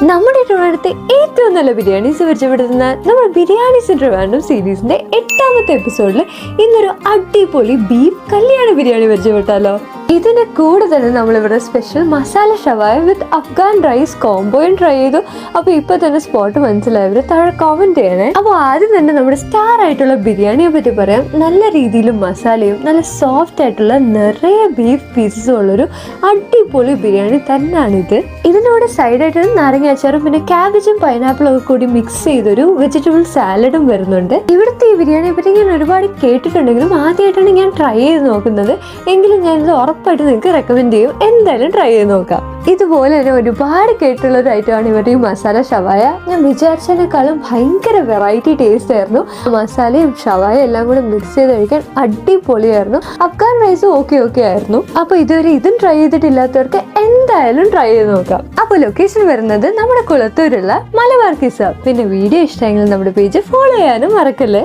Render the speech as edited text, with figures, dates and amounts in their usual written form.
നമ്മുടെ ട്രിവാൻഡ്രത്തെ ഏറ്റവും നല്ല ബിരിയാണീസ് പരിചയപ്പെടുത്തുന്ന നമ്മുടെ ബിരിയാണീസ് ട്രിവാൻഡ്രം സീരീസിന്റെ 8ാമത്തെ എപ്പിസോഡിൽ ഇന്നൊരു അടിപൊളി ബീഫ് കല്യാണ ബിരിയാണി പരിചയപ്പെട്ടാലോ. ഇതിന്റെ കൂടെ തന്നെ നമ്മളിവിടെ സ്പെഷ്യൽ മസാല ഷവായ വിത്ത് അഫ്ഗാൻ റൈസ് കോംബോയും ട്രൈ ചെയ്തു. അപ്പൊ ഇപ്പൊ തന്നെ സ്പോട്ട് മനസ്സിലായവര് താഴെ കമന്റ് ചെയ്യണേ. അപ്പൊ ആദ്യം തന്നെ നമ്മുടെ സ്റ്റാർ ആയിട്ടുള്ള ബിരിയാണിയെ പറ്റി പറയാം. നല്ല രീതിയിൽ മസാലയും നല്ല സോഫ്റ്റ് ആയിട്ടുള്ള നിറയെ ബീഫ് പീസസും ഉള്ളൊരു അടിപൊളി ബിരിയാണി തന്നെയാണിത്. ഇതിനോട് സൈഡായിട്ട് നാരങ്ങ അച്ചാറും പിന്നെ ക്യാബേജും പൈനാപ്പിളും ഒക്കെ കൂടി മിക്സ് ചെയ്തൊരു വെജിറ്റബിൾ സാലഡും വരുന്നുണ്ട്. ഇവിടുത്തെ ഈ ബിരിയാണിയെ പറ്റി ഞാൻ ഒരുപാട് കേട്ടിട്ടുണ്ടെങ്കിലും ആദ്യമായിട്ടാണ് ഞാൻ ട്രൈ ചെയ്ത് നോക്കുന്നത്. എങ്കിലും ഞാനിത് ഉറപ്പായിട്ട് നിങ്ങൾക്ക് റെക്കമെൻഡ് ചെയ്യും. എന്തായാലും ട്രൈ ചെയ്ത് നോക്കാം. ഇതുപോലെ തന്നെ ഒരുപാട് കേട്ടുള്ള ഒരു ഐറ്റമാണ് ഇവരുടെ ഈ മസാല ഷവായ. ഞാൻ വിചാരിച്ചതിനേക്കാളും ഭയങ്കര വെറൈറ്റി ടേസ്റ്റ് ആയിരുന്നു. മസാലയും ഷവായ എല്ലാം കൂടെ മിക്സ് ചെയ്ത് കഴിക്കാൻ അടിപൊളിയായിരുന്നു. അഫ്ഗാൻ റൈസും ഓക്കെ ആയിരുന്നു. അപ്പൊ ഇതുവരെ ഇതും ട്രൈ ചെയ്തിട്ടില്ലാത്തവർക്ക് എന്തായാലും ട്രൈ ചെയ്ത് നോക്കാം. അപ്പോൾ ലൊക്കേഷൻ വരുന്നത് നമ്മുടെ കുളത്തൂരുള്ള മലബാർ കിസ. പിന്നെ വീഡിയോ ഇഷ്ടമെങ്കിൽ നമ്മുടെ പേജ് ഫോളോ ചെയ്യാനും മറക്കല്ലേ.